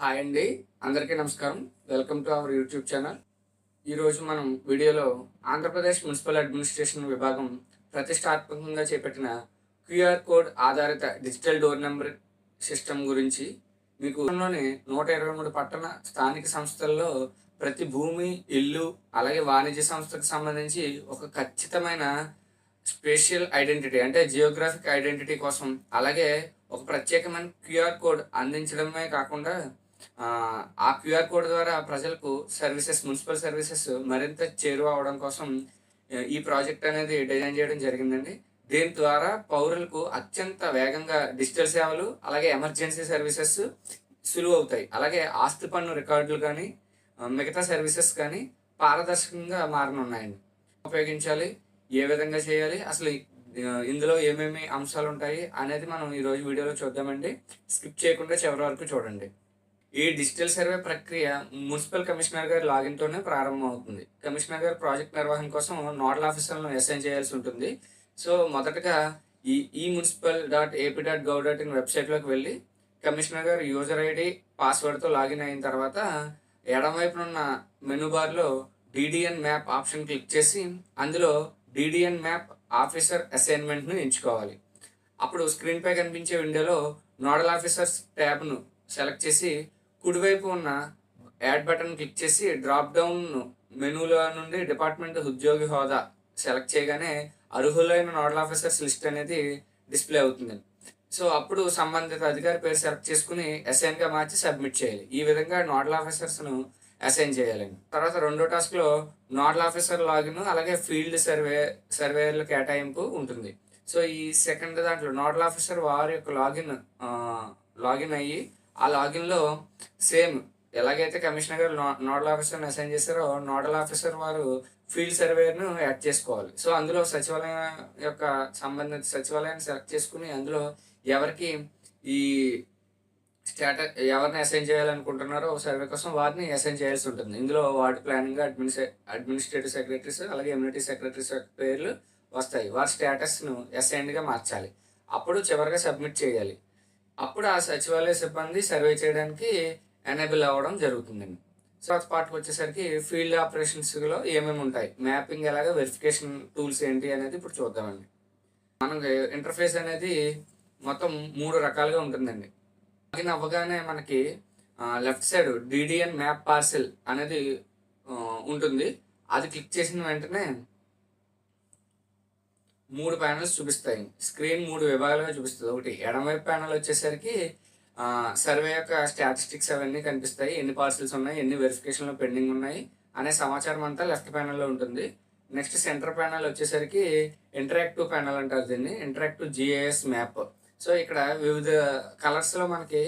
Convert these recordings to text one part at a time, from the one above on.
Hi అండి. అందరికీ నమస్కారం. Welcome to our YouTube channel. ఈరోజు మనం వీడియోలో ఆంధ్రప్రదేశ్ మున్సిపల్ అడ్మినిస్ట్రేషన్ విభాగం ప్రతిష్టాత్మకంగా చేపట్టిన క్యూఆర్ కోడ్ ఆధారిత డిజిటల్ డోర్ నెంబర్ సిస్టమ్ గురించి మీకు లోని 123 పట్టణ స్థానిక సంస్థల్లో ప్రతి భూమి, ఇల్లు అలాగే వాణిజ్య సంస్థకు సంబంధించి ఒక ఖచ్చితమైన స్పేషియల్ ఐడెంటిటీ అంటే జియోగ్రాఫిక్ ఐడెంటిటీ కోసం అలాగే ఒక ప్రత్యేకమైన క్యూఆర్ కోడ్ అందించడమే కాకుండా ఆ క్యూఆర్ కోడ్ ద్వారా ప్రజలకు మున్సిపల్ సర్వీసెస్ మరింత చేరువ అవడం కోసం ఈ ప్రాజెక్ట్ అనేది డిజైన్ చేయడం జరిగిందండి. దీని ద్వారా పౌరులకు అత్యంత వేగంగా డిజిటల్ సేవలు అలాగే ఎమర్జెన్సీ సర్వీసెస్ సులువు అవుతాయి. అలాగే ఆస్తి పన్ను రికార్డులు కానీ మిగతా సర్వీసెస్ కానీ పారదర్శకంగా మారనున్నాయండి. ఉపయోగించాలి, ఏ విధంగా చేయాలి, అసలు ఇందులో ఏమేమి అంశాలు ఉంటాయి అనేది మనం ఈరోజు వీడియోలో చూద్దామండి. స్కిప్ చేయకుండా చివరి వరకు చూడండి. ఈ డిజిటల్ సర్వే ప్రక్రియ మున్సిపల్ కమిషనర్ గారి లాగిన్తోనే ప్రారంభమవుతుంది. కమిషనర్ గారు ప్రాజెక్ట్ నిర్వహణ కోసం నోడల్ ఆఫీసర్లను అసైన్ చేయాల్సి ఉంటుంది. సో మొదటగా ఈ municipal.ap.gov.in వెబ్సైట్లోకి వెళ్ళి కమిషనర్ గారు యూజర్ ఐడి పాస్వర్డ్తో లాగిన్ అయిన తర్వాత ఎడమవైపున ఉన్న మెనూ బార్లో డిడిఎన్ మ్యాప్ ఆప్షన్ క్లిక్ చేసి అందులో డిడిఎన్ మ్యాప్ ఆఫీసర్ అసైన్మెంట్ను ఎంచుకోవాలి. అప్పుడు స్క్రీన్పై కనిపించే విండోలో నోడల్ ఆఫీసర్స్ ట్యాబ్ను సెలెక్ట్ చేసి కుడివైపు ఉన్న యాడ్ బటన్ క్లిక్ చేసి డ్రాప్ డౌన్ మెనూలో నుండి డిపార్ట్మెంట్ ఉద్యోగి హోదా సెలెక్ట్ చేయగానే అర్హులైన నోడల్ ఆఫీసర్స్ లిస్ట్ అనేది డిస్ప్లే అవుతుంది. సో అప్పుడు సంబంధిత అధికారి పేరు సెలెక్ట్ చేసుకుని అసైన్గా మార్చి సబ్మిట్ చేయాలి. ఈ విధంగా నోడల్ ఆఫీసర్స్ను అసైన్ చేయాలండి. తర్వాత రెండో టాస్క్లో నోడల్ ఆఫీసర్ లాగిన్ అలాగే ఫీల్డ్ సర్వేయర్ల కేటాయింపు ఉంటుంది. సో ఈ సెకండ్ దాంట్లో నోడల్ ఆఫీసర్ వారి యొక్క లాగిన్ అయ్యి ఆ లాగిన్లో సేమ్ ఎలాగైతే కమిషనర్ గారు నోడల్ ఆఫీసర్ని అసైన్ చేశారో నోడల్ ఆఫీసర్ వారు ఫీల్డ్ సర్వేయర్ను యాడ్ చేసుకోవాలి. సో అందులో సంబంధిత సచివాలయాన్ని సెలెక్ట్ చేసుకుని అందులో ఎవరికి ఈ ఎవరిని అసైన్ చేయాలనుకుంటున్నారో సర్వే కోసం వారిని అసైన్ చేయాల్సి ఉంటుంది. ఇందులో వార్డు ప్లానింగ్, అడ్మినిస్ట్రేటివ్ సెక్రటరీస్ అలాగే ఎమ్యూనిటీ సెక్రటరీస్ యొక్క పేర్లు వస్తాయి. వారి స్టేటస్ను అసైన్డ్గా మార్చాలి. అప్పుడు చివరిగా సబ్మిట్ చేయాలి. అప్పుడు ఆ సచివాలయ సిబ్బంది సర్వే చేయడానికి ఎనేబుల్ అవ్వడం జరుగుతుందండి. సో పార్ట్కి వచ్చేసరికి ఫీల్డ్ ఆపరేషన్స్లో ఏమేమి ఉంటాయి, మ్యాపింగ్ ఎలాగా, వెరిఫికేషన్ టూల్స్ ఏంటి అనేది ఇప్పుడు చూద్దామండి. మనకి ఇంటర్ఫేస్ అనేది మొత్తం 3 రకాలుగా ఉంటుందండి. లాగిన్ అవ్వగానే మనకి లెఫ్ట్ సైడ్ డిడిఎన్ మ్యాప్ పార్సెల్ అనేది ఉంటుంది. అది క్లిక్ చేసిన వెంటనే 3 ప్యానల్స్ చూపిస్తాయి. స్క్రీన్ 3 విభాగాలుగా చూపిస్తుంది. ఒకటి ఎడమవైపు ప్యానల్ వచ్చేసరికి సర్వే యొక్క స్టాటిస్టిక్స్ అవన్నీ కనిపిస్తాయి. ఎన్ని పార్సెల్స్ ఉన్నాయి, ఎన్ని వెరిఫికేషన్లో పెండింగ్ ఉన్నాయి అనే సమాచారం అంతా లెఫ్ట్ ప్యానల్లో ఉంటుంది. నెక్స్ట్ సెంటర్ ప్యానల్ వచ్చేసరికి ఇంటరాక్టివ్ ప్యానల్ అంటారు దీన్ని, ఇంటరాక్టివ్ జిఐఎస్ మ్యాప్. సో ఇక్కడ వివిధ కలర్స్లో మనకి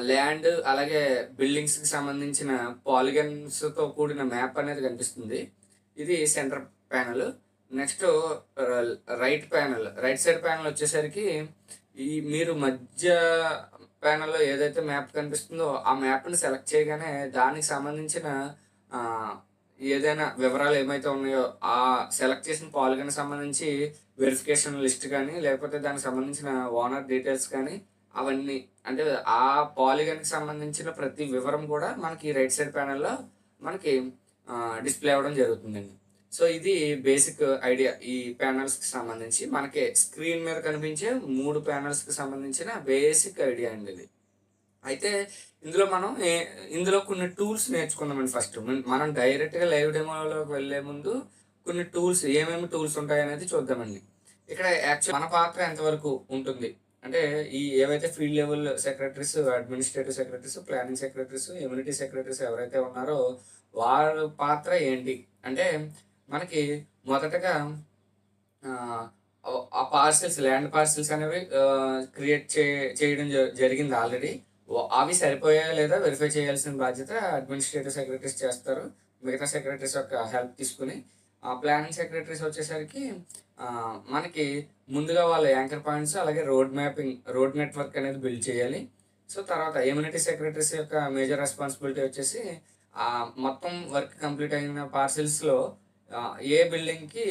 ల్యాండ్ అలాగే బిల్డింగ్స్కి సంబంధించిన పాలిగన్స్తో కూడిన మ్యాప్ అనేది కనిపిస్తుంది. ఇది centre panel. Next right side panel వచ్చేసరికి మీరు మధ్య ప్యానల్లో ఏదైతే మ్యాప్ కనిపిస్తుందో ఆ మ్యాప్ని సెలెక్ట్ చేయగానే దానికి సంబంధించిన ఏదైనా వివరాలు ఏమైతే ఉన్నాయో ఆ సెలెక్ట్ చేసిన పాలిగన్కి సంబంధించి వెరిఫికేషన్ లిస్ట్ కానీ లేకపోతే దానికి సంబంధించిన ఓనర్ డీటెయిల్స్ కానీ అవన్నీ అంటే ఆ పాలిగన్కి సంబంధించిన ప్రతి వివరం కూడా మనకి రైట్ సైడ్ ప్యానల్లో మనకి డిస్ప్లే అవ్వడం జరుగుతుందండి. సో ఇది బేసిక్ ఐడియా. ఈ ప్యానల్స్కి సంబంధించి మనకి స్క్రీన్ మీద కనిపించే 3 ప్యానల్స్కి సంబంధించిన బేసిక్ ఐడియా అండి ఇది. అయితే ఇందులో కొన్ని టూల్స్ నేర్చుకుందామండి. ఫస్ట్ మనం డైరెక్ట్గా లైవ్ డెమోలోకి వెళ్ళే ముందు కొన్ని టూల్స్ ఏమేమి టూల్స్ ఉంటాయి అనేది చూద్దామండి. ఇక్కడ యాక్చువల్ మన పాత్ర ఎంతవరకు ఉంటుంది అంటే ఈ ఏవైతే field level secretaries, administrative secretaries, planning secretaries, ఎమ్యూనిటీ secretaries ఎవరైతే ఉన్నారో వారి పాత్ర ఏంటి అంటే మనకి మొదటగా ఆ ల్యాండ్ పార్సిల్స్ అనేవి క్రియేట్ చేయడం జరిగింది ఆల్రెడీ. అవి సరిపోయాయా లేదా వెరిఫై చేయాల్సిన బాధ్యత అడ్మినిస్ట్రేటివ్ సెక్రటరీస్ చేస్తారు, మిగతా సెక్రటరీస్ యొక్క హెల్ప్ తీసుకుని. ప్లానింగ్ సెక్రటరీస్ వచ్చేసరికి మనకి ముందుగా వాళ్ళ యాంకర్ పాయింట్స్ అలాగే రోడ్ నెట్వర్క్ అనేది బిల్డ్ చేయాలి. సో తర్వాత ఎమ్యూనిటీ సెక్రటరీస్ యొక్క మేజర్ రెస్పాన్సిబిలిటీ వచ్చేసి మొత్తం వర్క్ కంప్లీట్ అయిన పార్సిల్స్లో ఏ బిల్డింగ్కి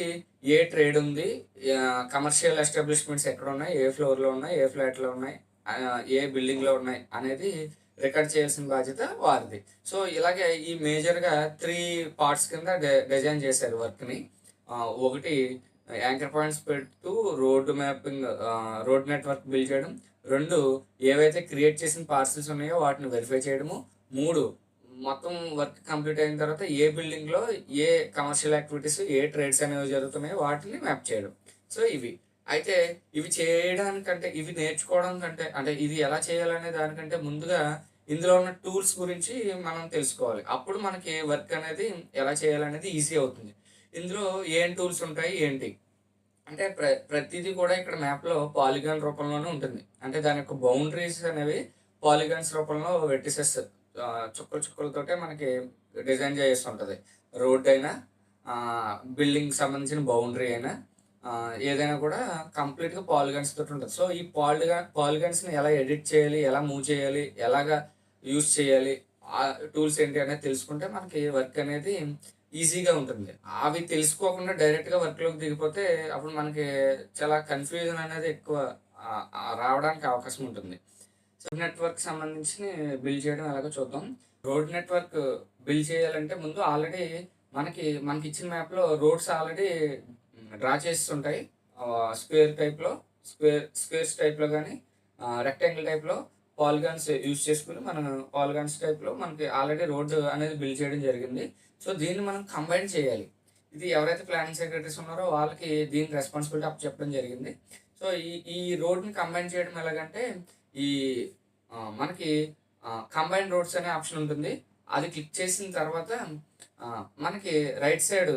ఏ ట్రేడ్ ఉంది, కమర్షియల్ ఎస్టాబ్లిష్మెంట్స్ ఎక్కడ ఉన్నాయి, ఏ ఫ్లోర్లో ఉన్నాయి, ఏ ఫ్లాట్లో ఉన్నాయి, ఏ బిల్డింగ్లో ఉన్నాయి అనేది రికార్డ్ చేయాల్సిన బాధ్యత వారిది. సో ఇలాగే ఈ మేజర్గా 3 పార్ట్స్ కింద డిజైన్ చేశారు వర్క్ని. ఒకటి యాంకర్ పాయింట్స్ పెడుతూ road mapping, road network build చేయడం. 2 ఏవైతే క్రియేట్ చేసిన పార్సల్స్ ఉన్నాయో వాటిని వెరిఫై చేయడము. 3 మొత్తం వర్క్ కంప్లీట్ అయిన తర్వాత ఏ బిల్డింగ్లో a commercial activities, A trades అనేవి జరుగుతున్నాయో వాటిని మ్యాప్ చేయడం. సో ఇవి అయితే ఇవి చేయడానికంటే, ఇవి నేర్చుకోవడం కంటే, అంటే ఇది ఎలా చేయాలనే దానికంటే ముందుగా ఇందులో ఉన్న టూల్స్ గురించి మనం తెలుసుకోవాలి. అప్పుడు మనకి వర్క్ అనేది ఎలా చేయాలనేది ఈజీ అవుతుంది. ఇందులో ఏం టూల్స్ ఉంటాయి ఏంటి అంటే ప్రతిదీ కూడా ఇక్కడ మ్యాప్లో పాలిగాన్ రూపంలోనే ఉంటుంది. అంటే దాని యొక్క బౌండరీస్ అనేవి పాలిగాన్స్ రూపంలో వెర్టిసెస్, చుక్కల చుక్కలతోటే మనకి డిజైన్ చేసి ఉంటుంది. రోడ్ అయినా, బిల్డింగ్ సంబంధించిన బౌండరీ అయినా, ఏదైనా కూడా కంప్లీట్గా పాలిగాన్స్ తోటి ఉంటుంది. సో ఈ పాలిగాన్స్ని ఎలా ఎడిట్ చేయాలి, ఎలా మూవ్ చేయాలి, ఎలాగా యూస్ చేయాలి, ఆ టూల్స్ ఏంటి అనేది తెలుసుకుంటే మనకి వర్క్ అనేది ఈజీగా ఉంటుంది. అవి తెలుసుకోకుండా డైరెక్ట్గా వర్క్లోకి దిగిపోతే అప్పుడు మనకి చాలా కన్ఫ్యూజన్ అనేది ఎక్కువ రావడానికి అవకాశం ఉంటుంది. సో నెట్వర్క్ సంబంధించి బిల్డ్ చేయడం ఎలాగో చూద్దాం. రోడ్ నెట్వర్క్ బిల్డ్ చేయాలంటే ముందు ఆల్రెడీ మనకి ఇచ్చిన మ్యాప్లో రోడ్స్ ఆల్రెడీ డ్రా చేసి ఉంటాయి. స్క్వేర్స్ టైప్లో కానీ రెక్టాంగిల్ టైప్లో పాలిగాన్స్ యూజ్ చేసుకుని మన పాలిగాన్స్ టైప్లో మనకి ఆల్రెడీ రోడ్ అనేది బిల్డ్ చేయడం జరిగింది. సో దీన్ని మనం కంబైన్ చేయాలి. ఇది ఎవరైతే ప్లానింగ్ సెక్రటరీస్ ఉన్నారో వాళ్ళకి దీని రెస్పాన్సిబిలిటీ అప్ చెప్పడం జరిగింది. సో ఈ రోడ్ని కంబైన్ చేయడం ఎలాగంటే ఈ మనకి కంబైన్ రోడ్స్ అనే ఆప్షన్ ఉంటుంది. అది క్లిక్ చేసిన తర్వాత మనకి రైట్ సైడ్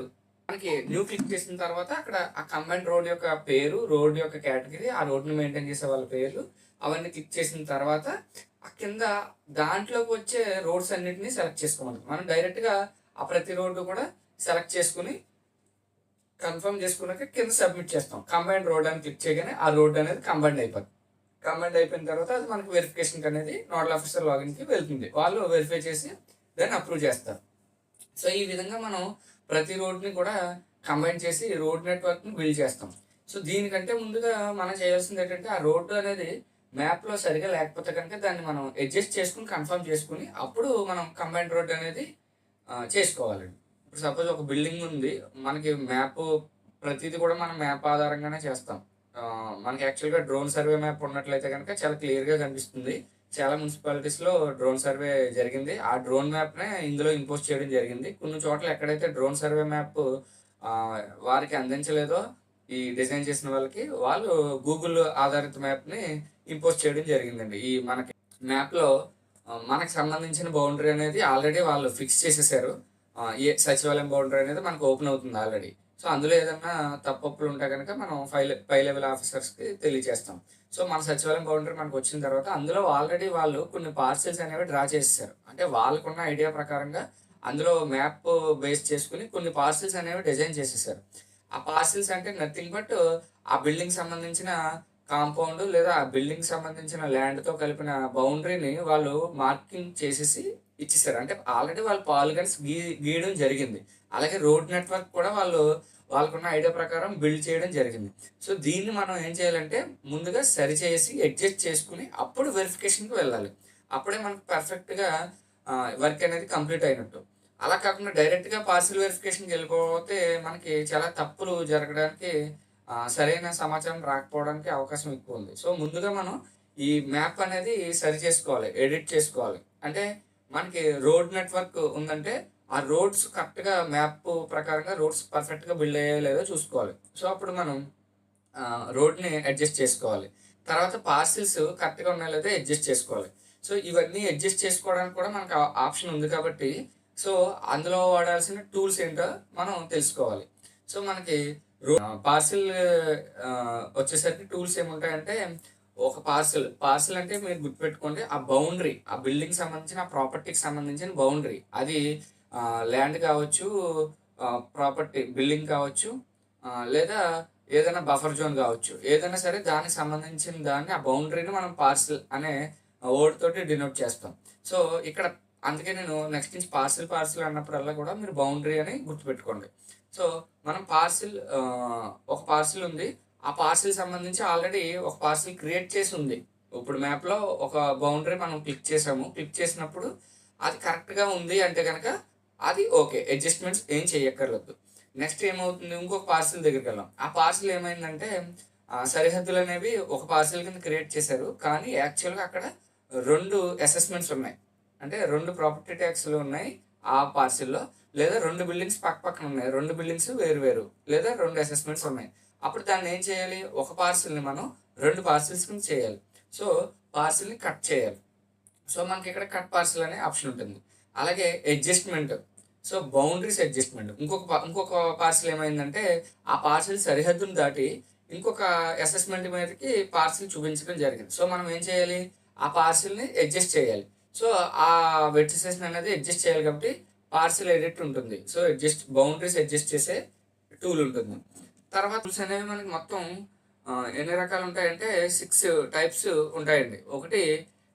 మనకి న్యూ క్లిక్ చేసిన తర్వాత అక్కడ ఆ కంబైన్ రోడ్ యొక్క పేరు, రోడ్ యొక్క కేటగిరీ, ఆ రోడ్ని మెయింటైన్ చేసే వాళ్ళ పేర్లు అవన్నీ క్లిక్ చేసిన తర్వాత ఆ కింద దాంట్లోకి వచ్చే రోడ్స్ అన్నింటినీ సెలెక్ట్ చేసుకోమంటాం. మనం డైరెక్ట్గా ఆ ప్రతి రోడ్డు కూడా సెలెక్ట్ చేసుకుని కన్ఫర్మ్ చేసుకున్నాక కింద సబ్మిట్ చేస్తాం. కంబైన్ రోడ్ అని క్లిక్ చేయగానే ఆ రోడ్ అనేది కంబైండ్ అయిపోతుంది. కంబైండ్ అయిపోయిన తర్వాత అది మనకి వెరిఫికేషన్కి అనేది నోడల్ ఆఫీసర్ లాగిన్కి వెళ్తుంది. వాళ్ళు వెరిఫై చేసి దాన్ని అప్రూవ్ చేస్తారు. సో ఈ విధంగా మనం ప్రతి రోడ్ని కూడా కంబైన్ చేసి రోడ్ నెట్వర్క్ని బిల్డ్ చేస్తాం. సో దీనికంటే ముందుగా మనం చేయాల్సింది ఏంటంటే ఆ రోడ్డు అనేది మ్యాప్లో సరిగా లేకపోతే కనుక దాన్ని మనం అడ్జస్ట్ చేసుకుని కన్ఫర్మ్ చేసుకుని అప్పుడు మనం కంబైన్డ్ రోడ్ అనేది చేసుకోవాలండి. ఇప్పుడు సపోజ్ ఒక బిల్డింగ్ ఉంది, మనకి మ్యాప్ ప్రతిదీ కూడా మనం మ్యాప్ ఆధారంగానే చేస్తాం. మనకి యాక్చువల్గా డ్రోన్ సర్వే మ్యాప్ ఉన్నట్లయితే కనుక చాలా క్లియర్గా కనిపిస్తుంది. చాలా మున్సిపాలిటీస్లో డ్రోన్ సర్వే జరిగింది. ఆ డ్రోన్ మ్యాప్నే ఇందులో ఇంపోజ్ చేయడం జరిగింది. కొన్ని చోట్ల ఎక్కడైతే డ్రోన్ సర్వే మ్యాప్ వారికి అందించలేదో ఈ డిజైన్ చేసిన వాళ్ళకి, వాళ్ళు గూగుల్ ఆధారిత మ్యాప్ని ఇంపోజ్ చేయడం జరిగిందండి. ఈ మనకి మ్యాప్లో మనకు సంబంధించిన బౌండరీ అనేది ఆల్రెడీ వాళ్ళు ఫిక్స్ చేసేసారు. ఏ సచివాలయం బౌండరీ అనేది మనకు ఓపెన్ అవుతుంది ఆల్రెడీ. సో అందులో ఏదైనా తప్పులు ఉంటే కనుక మనం పై లెవెల్ ఆఫీసర్స్కి తెలియజేస్తాం. సో మన సచివాలయం బౌండరీ మనకు వచ్చిన తర్వాత అందులో ఆల్రెడీ వాళ్ళు కొన్ని పార్సిల్స్ అనేవి డ్రా చేసేసారు. అంటే వాళ్ళకున్న ఐడియా ప్రకారంగా అందులో మ్యాప్ బేస్ చేసుకుని కొన్ని పార్సిల్స్ అనేవి డిజైన్ చేసేసారు. ఆ పార్సిల్స్ అంటే నథింగ్ బట్ ఆ బిల్డింగ్ సంబంధించిన కాంపౌండ్ లేదా ఆ బిల్డింగ్ సంబంధించిన ల్యాండ్తో కలిపిన బౌండరీని వాళ్ళు మార్కింగ్ చేసేసి ఇచ్చేసారు. అంటే ఆల్రెడీ వాళ్ళు పాలిగన్స్ గీయడం జరిగింది. అలాగే రోడ్ నెట్వర్క్ కూడా వాళ్ళకున్న ఐడియా ప్రకారం బిల్డ్ చేయడం జరిగింది. సో దీన్ని మనం ఏం చేయాలంటే ముందుగా సరిచేసి అడ్జస్ట్ చేసుకుని అప్పుడు వెరిఫికేషన్కి వెళ్ళాలి. అప్పుడే మనకు పర్ఫెక్ట్గా వర్క్ అనేది కంప్లీట్ అయినట్టు. అలా కాకుండా డైరెక్ట్గా పార్సిల్ వెరిఫికేషన్కి వెళ్ళిపోతే మనకి చాలా తప్పులు జరగడానికి, సరైన సమాచారం రాకపోవడానికి అవకాశం ఎక్కువ ఉంది. సో ముందుగా మనం ఈ మ్యాప్ అనేది సరి చేసుకోవాలి, ఎడిట్ చేసుకోవాలి. అంటే మనకి రోడ్ నెట్వర్క్ ఉందంటే ఆ రోడ్స్ కరెక్ట్గా మ్యాప్ ప్రకారంగా రోడ్స్ పర్ఫెక్ట్గా బిల్డ్ అయ్యాయో లేదో చూసుకోవాలి. సో అప్పుడు మనం రోడ్ని అడ్జస్ట్ చేసుకోవాలి. తర్వాత పార్సిల్స్ కరెక్ట్గా ఉన్నాయో లేదో అడ్జస్ట్ చేసుకోవాలి. సో ఇవన్నీ అడ్జస్ట్ చేసుకోవడానికి కూడా మనకు ఆప్షన్ ఉంది కాబట్టి సో అందులో వాడాల్సిన టూల్స్ ఏంటో మనం తెలుసుకోవాలి. సో మనకి పార్సిల్ వచ్చేసరికి టూల్స్ ఏముంటాయంటే, ఒక పార్సిల్ అంటే మీరు గుర్తుపెట్టుకోండి, ఆ బౌండరీ, ఆ బిల్డింగ్ సంబంధించిన, ఆ ప్రాపర్టీకి సంబంధించిన బౌండరీ, అది ల్యాండ్ కావచ్చు, ప్రాపర్టీ బిల్డింగ్ కావచ్చు, లేదా ఏదైనా బఫర్ జోన్ కావచ్చు, ఏదైనా సరే దానికి సంబంధించిన దాన్ని, ఆ బౌండరీని మనం పార్సిల్ అనే వర్డ్ తోటి డినోట్ చేస్తాం. సో ఇక్కడ అందుకే నేను నెక్స్ట్ నుంచి పార్సిల్ అన్నప్పుడల్లా కూడా మీరు బౌండరీ అని గుర్తుపెట్టుకోండి. సో మనం ఒక పార్సిల్ ఉంది, ఆ పార్సిల్ సంబంధించి ఆల్రెడీ ఒక పార్సిల్ క్రియేట్ చేసి ఉంది. ఇప్పుడు మ్యాప్లో ఒక బౌండరీ మనం క్లిక్ చేసాము. క్లిక్ చేసినప్పుడు అది కరెక్ట్గా ఉంది అంటే కనుక అది ఓకే, అడ్జస్ట్మెంట్స్ ఏం చేయక్కర్లేదు. నెక్స్ట్ ఏమవుతుంది, ఇంకొక పార్సిల్ దగ్గరికి వెళ్ళాం. ఆ పార్సిల్ ఏమైందంటే సరిహద్దులు అనేవి ఒక పార్సిల్ కింద క్రియేట్ చేశారు, కానీ యాక్చువల్గా అక్కడ 2 అసెస్మెంట్స్ ఉన్నాయి. అంటే 2 ప్రాపర్టీ ట్యాక్స్లు ఉన్నాయి ఆ పార్సిల్లో, లేదా 2 బిల్డింగ్స్ పక్క పక్కన ఉన్నాయి, 2 బిల్డింగ్స్ వేరు వేరు, లేదా 2 అసెస్మెంట్స్ ఉన్నాయి. అప్పుడు దాన్ని ఏం చేయాలి, ఒక పార్సిల్ని మనం 2 పార్సిల్స్ కింద చేయాలి. సో పార్సిల్ని కట్ చేయాలి. సో మనకి ఇక్కడ కట్ పార్సిల్ అనే ఆప్షన్ ఉంటుంది. అలాగే అడ్జస్ట్మెంట్, సో బౌండరీస్ అడ్జస్ట్మెంట్. ఇంకొక పార్సిల్ ఏమైందంటే ఆ పార్సిల్ సరిహద్దును దాటి ఇంకొక అసెస్మెంట్ మీదకి పార్సిల్ చూపించడం జరిగింది. సో మనం ఏం చేయాలి, ఆ పార్సిల్ని అడ్జస్ట్ చేయాలి. సో ఆ వెర్టిసెస్ అనేది అడ్జస్ట్ చేయాలి కాబట్టి పార్సిల్ ఎడిట్ ఉంటుంది. సో బౌండరీస్ అడ్జస్ట్ చేసే టూల్ ఉంటుంది. తర్వాత టూల్స్ అనేవి మనకి మొత్తం ఎన్ని రకాలు ఉంటాయంటే 6 టైప్స్ ఉంటాయండి. ఒకటి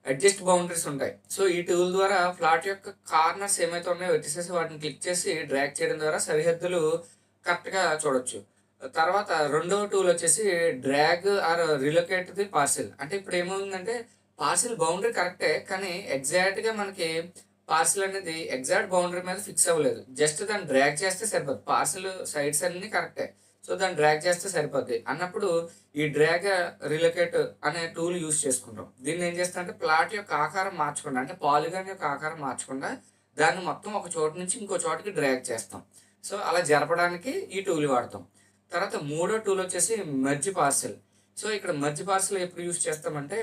అడ్జస్ట్ బౌండరీస్ ఉంటాయి. సో ఈ టూల్ ద్వారా ఫ్లాట్ యొక్క కార్నర్స్ ఏమైతే ఉన్నాయో వెర్టిసెస్ వాటిని క్లిక్ చేసి డ్రాగ్ చేయడం ద్వారా సరిహద్దులు కరెక్ట్గా చూడొచ్చు. తర్వాత రెండవ టూల్ వచ్చేసి drag are relocate the parcel. అంటే ఇప్పుడు ఏమవుతుందంటే పార్సిల్ బౌండరీ కరెక్టే, కానీ ఎగ్జాక్ట్గా మనకి పార్సిల్ అనేది ఎగ్జాక్ట్ బౌండరీ మీద ఫిక్స్ అవ్వలేదు. జస్ట్ దాన్ని డ్రాగ్ చేస్తే సరిపోదు. పార్సిల్ సైడ్స్ అన్నీ కరెక్టే, సో దాన్ని డ్రాగ్ చేస్తే సరిపోద్ది అన్నప్పుడు ఈ డ్రాగ్ రిలొకేట్ అనే టూల్ యూజ్ చేసుకుంటాం. దీన్ని ఏం చేస్తా అంటే ప్లాట్ యొక్క ఆకారం మార్చకుండా, అంటే పాలిగాన్ యొక్క ఆకారం మార్చకుండా దాన్ని మొత్తం ఒక చోటు నుంచి ఇంకో చోటుకి డ్రాగ్ చేస్తాం. సో అలా జరపడానికి ఈ టూల్ వాడతాం. తర్వాత మూడో టూల్ వచ్చేసి మెర్జ్ పార్సిల్. సో ఇక్కడ మెర్జ్ పార్సిల్ ఎప్పుడు యూజ్ చేస్తామంటే,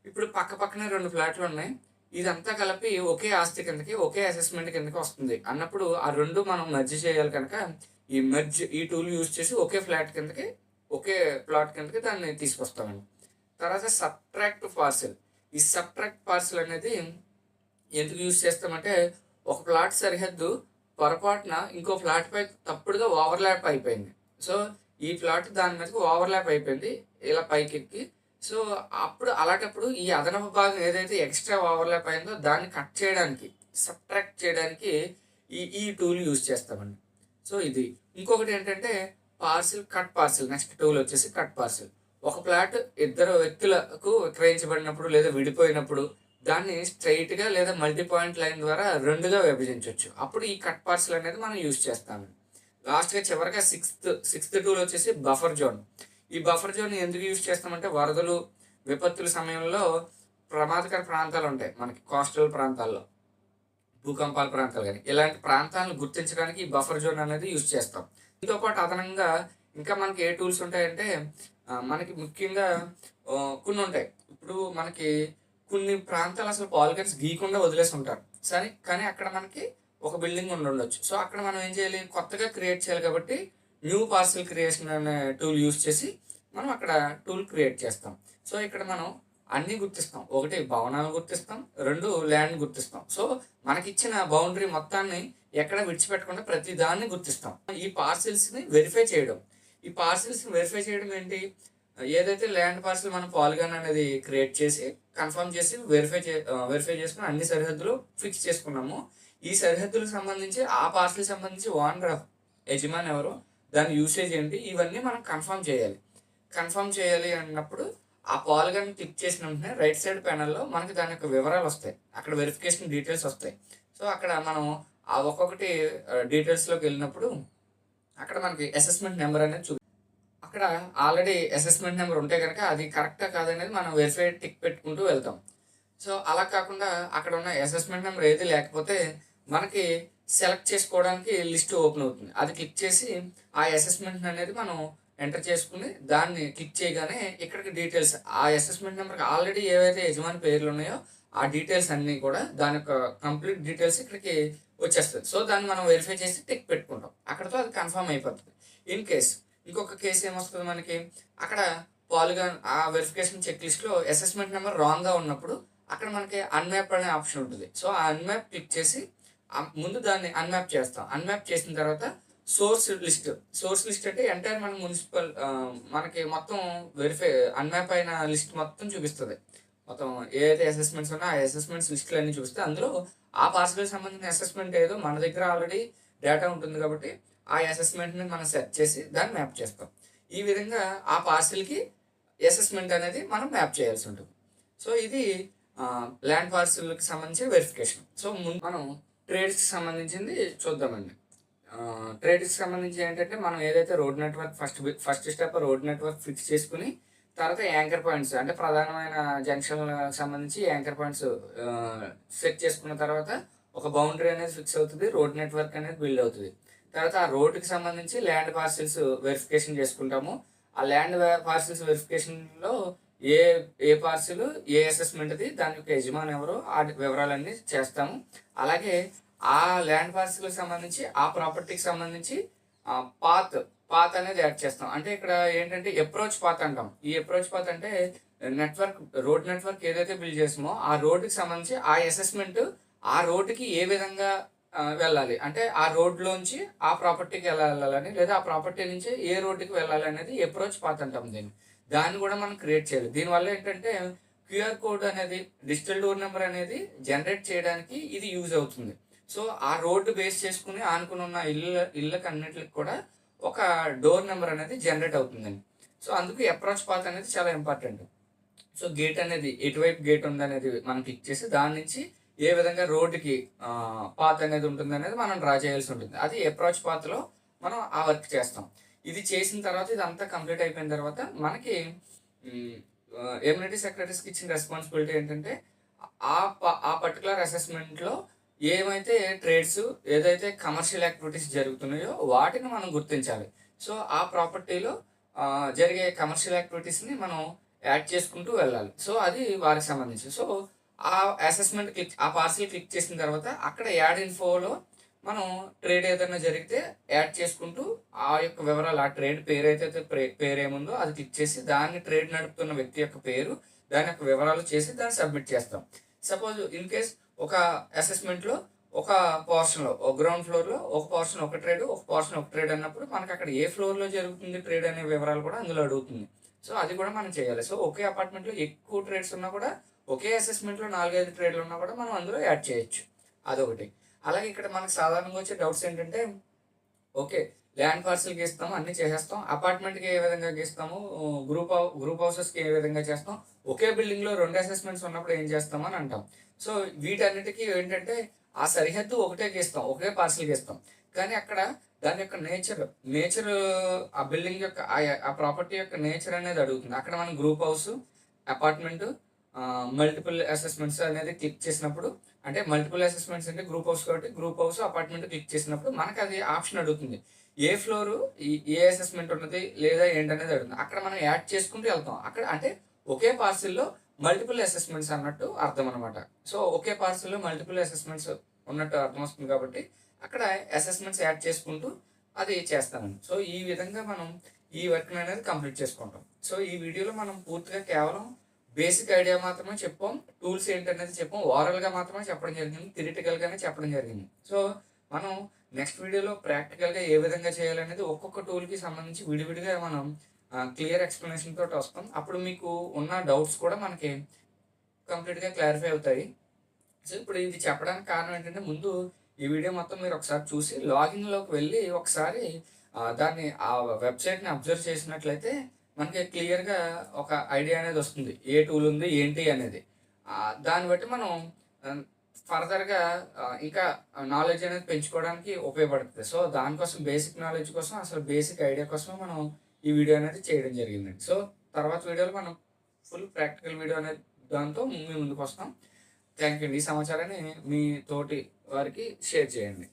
ఇప్పుడు పక్క పక్కనే 2 ఫ్లాట్లు ఉన్నాయి, ఇదంతా కలిపి ఒకే ఆస్తి కిందకి ఒకే అసెస్మెంట్ కిందకి వస్తుంది అన్నప్పుడు ఆ 2 మనం మెర్జ్ చేయాలి కనుక ఈ టూల్ యూజ్ చేసి ఒకే ఫ్లాట్ కిందకి ఒకే ప్లాట్ కిందకి దాన్ని తీసుకొస్తామండి. తర్వాత సబ్ట్రాక్ట్ పార్సిల్. ఈ సబ్ట్రాక్ట్ పార్సిల్ అనేది ఎందుకు యూజ్ చేస్తామంటే, ఒక ప్లాట్ సరిహద్దు పొరపాటున ఇంకో ఫ్లాట్ పై తప్పుడుగా ఓవర్లాప్ అయిపోయింది. సో ఈ ఫ్లాట్ దాని మీదకి ఓవర్లాప్ అయిపోయింది ఇలా పైకెక్కి. సో అప్పుడు అలాంటప్పుడు ఈ అదనపు భాగం ఏదైతే ఎక్స్ట్రా ఓవర్లాప్ అయిందో దాన్ని కట్ చేయడానికి, సబ్ట్రాక్ట్ చేయడానికి ఈ టూల్ యూజ్ చేస్తామండి. సో ఇది. ఇంకొకటి ఏంటంటే కట్ పార్సిల్. నెక్స్ట్ టూల్ వచ్చేసి కట్ పార్సిల్. ఒక ప్లాట్ ఇద్దరు వ్యక్తులకు విక్రయించబడినప్పుడు లేదా విడిపోయినప్పుడు దాన్ని స్ట్రైట్గా లేదా మల్టీ పాయింట్ లైన్ ద్వారా 2గా విభజించవచ్చు. అప్పుడు ఈ కట్ పార్సిల్ అనేది మనం యూజ్ చేస్తాము. లాస్ట్గా చివరిగా సిక్స్త్ టూల్ వచ్చేసి బఫర్ జోన్. ఈ బఫర్ జోన్ ఎందుకు యూజ్ చేస్తామంటే, వరదలు విపత్తుల సమయంలో ప్రమాదకర ప్రాంతాలు ఉంటాయి మనకి కోస్టల్ ప్రాంతాల్లో, భూకంపాల ప్రాంతాలు కానీ ఇలాంటి ప్రాంతాలను గుర్తించడానికి ఈ బఫర్ జోన్ అనేది యూజ్ చేస్తాం. దీంతో పాటు అదనంగా ఇంకా మనకి ఏ టూల్స్ ఉంటాయంటే, మనకి ముఖ్యంగా కొన్ని ఉంటాయి. ఇప్పుడు మనకి కొన్ని ప్రాంతాలు అసలు పాలిగన్స్ గీయకుండా వదిలేసి ఉంటారు సరే, కానీ అక్కడ మనకి ఒక బిల్డింగ్ ఉండొచ్చు. సో అక్కడ మనం ఏం చేయాలి, కొత్తగా క్రియేట్ చేయాలి కాబట్టి న్యూ పార్సిల్ క్రియేషన్ అనే టూల్ యూజ్ చేసి మనం అక్కడ టూల్ క్రియేట్ చేస్తాం. సో ఇక్కడ మనం అన్నీ గుర్తిస్తాం. ఒకటి భవనాలు గుర్తిస్తాం, 2 ల్యాండ్ గుర్తిస్తాం. సో మనకిచ్చిన బౌండరీ మొత్తాన్ని ఎక్కడ విడిచిపెట్టకుండా ప్రతి దాన్ని గుర్తిస్తాం. ఈ పార్సిల్స్ని వెరిఫై చేయడం. ఈ పార్సిల్స్ని వెరిఫై చేయడం ఏంటి, ఏదైతే ల్యాండ్ పార్సిల్ మనం పాలిగాన్ అనేది క్రియేట్ చేసి కన్ఫర్మ్ చేసి వెరిఫై చేసుకుని అన్ని సరిహద్దులు ఫిక్స్ చేసుకున్నాము. ఈ సరిహద్దులకు సంబంధించి ఆ పార్సిల్ సంబంధించి ఓనర్ యజమాని ఎవరు, దాని యూసేజ్ ఏంటి, ఇవన్నీ మనం కన్ఫర్మ్ చేయాలి అన్నప్పుడు ఆ పాలిగాన్ క్లిక్ చేసిన వెంటనే రైట్ సైడ్ ప్యానల్లో మనకి దాని యొక్క వివరాలు వస్తాయి. అక్కడ వెరిఫికేషన్ డీటెయిల్స్ వస్తాయి. సో అక్కడ మనం ఆ ఒక్కొక్కటి డీటెయిల్స్లోకి వెళ్ళినప్పుడు అక్కడ మనకి అసెస్మెంట్ నెంబర్ అనేది అక్కడ ఆల్రెడీ అసెస్మెంట్ నెంబర్ ఉంటే కనుక అది కరెక్టా కాదనేది మనం వెరిఫై టిక్ పెట్టుకుంటూ వెళ్తాం. సో అలా కాకుండా అక్కడ ఉన్న అసెస్మెంట్ నెంబర్ ఏది లేకపోతే మనకి సెలెక్ట్ చేసుకోవడానికి లిస్ట్ ఓపెన్ అవుతుంది. అది క్లిక్ చేసి ఆ అసెస్మెంట్ అనేది మనం ఎంటర్ చేసుకుని దాన్ని క్లిక్ చేయగానే ఇక్కడికి డీటెయిల్స్, ఆ అసెస్మెంట్ నెంబర్కి ఆల్రెడీ ఏవైతే యజమాని పేర్లు ఉన్నాయో ఆ డీటెయిల్స్ అన్నీ కూడా దాని యొక్క కంప్లీట్ డీటెయిల్స్ ఇక్కడికి వచ్చేస్తుంది. సో దాన్ని మనం వెరిఫై చేసి టిక్ పెట్టుకుంటాం. అక్కడతో అది కన్ఫర్మ్ అయిపోతుంది. ఇన్ కేస్ ఇంకొక కేసు ఏమొస్తుంది మనకి, అక్కడ పాలిగాన్ ఆ వెరిఫికేషన్ చెక్ లిస్ట్లో అసెస్మెంట్ నెంబర్ రాంగ్గా ఉన్నప్పుడు అక్కడ మనకి అన్మ్యాప్ అనే ఆప్షన్ ఉంటుంది. సో ఆ అన్మ్యాప్ క్లిక్ చేసి ముందు దాన్ని అన్మ్యాప్ చేస్తాం. అన్మ్యాప్ చేసిన తర్వాత సోర్స్ లిస్ట్ అంటే ఎంటైర్ మన మున్సిపల్ మనకి మొత్తం అన్మ్యాప్ అయిన లిస్ట్ మొత్తం చూపిస్తుంది. మొత్తం ఏదైతే అసెస్మెంట్స్ ఉన్నా ఆ అసెస్మెంట్స్ లిస్టులు అన్నీ చూపిస్తే అందులో ఆ పార్సిల్కి సంబంధించిన అసెస్మెంట్ ఏదో మన దగ్గర ఆల్రెడీ డేటా ఉంటుంది కాబట్టి ఆ అసెస్మెంట్ని మనం సెర్చ్ చేసి దాన్ని మ్యాప్ చేస్తాం. ఈ విధంగా ఆ పార్సిల్కి అసెస్మెంట్ అనేది మనం మ్యాప్ చేయాల్సి ఉంటుంది. సో ఇది ల్యాండ్ పార్సిల్కి సంబంధించిన వెరిఫికేషన్. సో ముందు మనం ట్రేడ్స్కి సంబంధించింది చూద్దామండి. ట్రేడ్స్కి సంబంధించి ఏంటంటే మనం ఏదైతే road network first step road network fix చేసుకుని తర్వాత యాంకర్ పాయింట్స్ అంటే ప్రధానమైన జంక్షన్లకు సంబంధించి యాంకర్ పాయింట్స్ సెట్ చేసుకున్న తర్వాత ఒక బౌండరీ అనేది ఫిక్స్ అవుతుంది, రోడ్ నెట్వర్క్ అనేది బిల్డ్ అవుతుంది. తర్వాత ఆ రోడ్డుకి సంబంధించి ల్యాండ్ పార్సిల్స్ వెరిఫికేషన్ చేసుకుంటాము. ఆ ల్యాండ్ పార్సిల్స్ వెరిఫికేషన్లో ఏ ఏ పార్సిల్ ఏ అసెస్మెంట్ది దాని యొక్క యజమాని ఎవరో ఆ వివరాలన్నీ చేస్తాము. అలాగే ఆ ల్యాండ్ పార్సిల్కి సంబంధించి ఆ ప్రాపర్టీకి సంబంధించి పాత్ అనేది యాడ్ చేస్తాం. అంటే ఇక్కడ ఏంటంటే అప్రోచ్ పాత్ అంటాం. ఈ అప్రోచ్ పాత్ అంటే రోడ్ నెట్వర్క్ ఏదైతే బిల్డ్ చేసామో ఆ రోడ్డుకి సంబంధించి ఆ అసెస్మెంట్ ఆ రోడ్డుకి ఏ విధంగా వెళ్ళాలి, అంటే ఆ రోడ్లోంచి ఆ ప్రాపర్టీకి ఎలా వెళ్ళాలని లేదా ఆ ప్రాపర్టీ నుంచి ఏ రోడ్డుకి వెళ్ళాలి అనేది అప్రోచ్ పాత్ అంటాం. దాన్ని కూడా మనం క్రియేట్ చేయాలి. దీనివల్ల ఏంటంటే క్యూఆర్ కోడ్ అనేది డిజిటల్ డోర్ నెంబర్ అనేది జనరేట్ చేయడానికి ఇది యూజ్ అవుతుంది. సో ఆ రోడ్డు బేస్ చేసుకుని ఆనుకుని ఉన్న ఇళ్ళకి అన్నిటికి కూడా ఒక డోర్ నెంబర్ అనేది జనరేట్ అవుతుందండి. సో అందుకు అప్రోచ్ పాత్ అనేది చాలా ఇంపార్టెంట్. సో గేట్ అనేది ఎటువైపు గేట్ ఉందనేది మనం క్లిక్ చేసి దాని నుంచి ఏ విధంగా రోడ్డుకి పాత్ అనేది ఉంటుంది అనేది మనం డ్రా చేయాల్సి ఉంటుంది. అది అప్రోచ్ పాత్లో మనం ఆ వర్క్ చేస్తాం. ఇది చేసిన తర్వాత ఇదంతా కంప్లీట్ అయిపోయిన తర్వాత మనకి ఎమ్యూనిటీ సెక్రటరీస్కి ఇచ్చిన రెస్పాన్సిబిలిటీ ఏంటంటే ఆ పర్టికులర్ అసెస్మెంట్లో ఏమైతే ట్రేడ్స్ ఏదైతే కమర్షియల్ యాక్టివిటీస్ జరుగుతున్నాయో వాటిని మనం గుర్తించాలి. సో ఆ ప్రాపర్టీలో జరిగే కమర్షియల్ యాక్టివిటీస్ని మనం యాడ్ చేసుకుంటూ వెళ్ళాలి. సో అది వారికి సంబంధించి. సో ఆ అసెస్మెంట్ ఆ పార్సిల్ క్లిక్ చేసిన తర్వాత అక్కడ యాడ్ ఇన్ఫోలో మనం ట్రేడ్ ఏదైనా జరిగితే యాడ్ చేసుకుంటూ ఆ యొక్క వివరాలు ఆ ట్రేడ్ పేరు అయితే పేరు ఏముందో అది క్లిక్ చేసి దాన్ని ట్రేడ్ నడుపుతున్న వ్యక్తి యొక్క పేరు దాని యొక్క వివరాలు చేసి దాన్ని సబ్మిట్ చేస్తాం. సపోజ్ ఇన్ కేస్ ఒక అసెస్మెంట్లో ఒక పోర్షన్లో ఒక గ్రౌండ్ ఫ్లోర్లో ఒక పోర్షన్ ఒక ట్రేడ్ అన్నప్పుడు మనకి అక్కడ ఏ ఫ్లోర్లో జరుగుతుంది ట్రేడ్ అనే వివరాలు కూడా అందులో అడుగుతుంది. సో అది కూడా మనం చేయాలి. సో ఒకే అపార్ట్మెంట్లో ఎక్కువ ట్రేడ్స్ ఉన్నా కూడా ఒకే అసెస్మెంట్లో 4-5 ట్రేడ్లు ఉన్నా కూడా మనం అందులో యాడ్ చేయొచ్చు. అదొకటి. అలాగే ఇక్కడ మనకు సాధారణంగా వచ్చే డౌట్స్ ఏంటంటే ఓకే ల్యాండ్ పార్సిల్కి ఇస్తాము అన్నీ చేసేస్తాం, అపార్ట్మెంట్కి ఏ విధంగా గీస్తాము, గ్రూప్ హౌసెస్కి ఏ విధంగా చేస్తాం, ఒకే బిల్డింగ్లో 2 అసెస్మెంట్స్ ఉన్నప్పుడు ఏం చేస్తామని అంటాం. సో వీటన్నిటికీ ఏంటంటే ఆ సరిహద్దు ఒకటే గీస్తాం, ఒకే పార్సిల్ గీస్తాం. కానీ అక్కడ దాని యొక్క నేచర్ ఆ బిల్డింగ్ యొక్క ఆ ప్రాపర్టీ యొక్క నేచర్ అనేది అడుగుతుంది. అక్కడ మనం group house apartment multiple assessments అనేది క్లిక్ చేసినప్పుడు అంటే మల్టిపుల్ అసెస్మెంట్స్ అంటే గ్రూప్ హౌస్ కాబట్టి గ్రూప్ హౌస్ అపార్ట్మెంట్ క్లిక్ చేసినప్పుడు మనకు అది ఆప్షన్ అడుగుతుంది. ఏ ఫ్లోరు ఏ అసెస్మెంట్ ఉన్నది లేదా ఏంటనేది అడుగుతుంది. అక్కడ మనం యాడ్ చేసుకుంటూ వెళ్తాం. అక్కడ అంటే ఒకే పార్సిల్లో మల్టిపుల్ అసెస్మెంట్స్ అన్నట్టు అర్థం అనమాట. సో ఒకే పార్సిల్లో మల్టిపుల్ అసెస్మెంట్స్ ఉన్నట్టు అర్థం వస్తుంది కాబట్టి అక్కడ అసెస్మెంట్స్ యాడ్ చేసుకుంటూ అది చేస్తానండి. సో ఈ విధంగా మనం ఈ వర్క్ అనేది కంప్లీట్ చేసుకుంటాం. సో ఈ వీడియోలో మనం పూర్తిగా కేవలం బేసిక్ ఐడియా మాత్రమే చెప్పాం, టూల్స్ ఏంటనేది చెప్పాం, ఓరల్గా మాత్రమే చెప్పడం జరిగింది, థియరిటికల్గానే చెప్పడం జరిగింది. సో మనం నెక్స్ట్ వీడియోలో ప్రాక్టికల్గా ఏ విధంగా చేయాలనేది ఒక్కొక్క టూల్కి సంబంధించి విడివిడిగా మనం క్లియర్ ఎక్స్ప్లెనేషన్ తోటి వస్తాం. అప్పుడు మీకు ఉన్న డౌట్స్ కూడా మనకి కంప్లీట్గా క్లారిఫై అవుతాయి. సో ఇప్పుడు ఇది చెప్పడానికి కారణం ఏంటంటే ముందు ఈ వీడియో మొత్తం మీరు ఒకసారి చూసి లాగిన్లోకి వెళ్ళి ఒకసారి దాన్ని ఆ వెబ్సైట్ని అబ్జర్వ్ చేసినట్లయితే మనకి క్లియర్గా ఒక ఐడియా అనేది వస్తుంది, ఏ టూల్ ఉంది ఏంటి అనేది. దాన్ని బట్టి మనం ఫర్దర్గా ఇంకా నాలెడ్జ్ అనేది పెంచుకోవడానికి ఉపయోగపడుతుంది. సో దానికోసం బేసిక్ నాలెడ్జ్ కోసం అసలు బేసిక్ ఐడియా కోసమే మనం ఈ వీడియో అనేది చేయడం జరిగిందండి. సో తర్వాత వీడియోలో మనం ఫుల్ ప్రాక్టికల్ వీడియో అనేది దాంతో మీ ముందుకు వస్తాం. Thank you. ఈ సమాచారాన్ని మీ తోటి వారికి షేర్ చేయండి.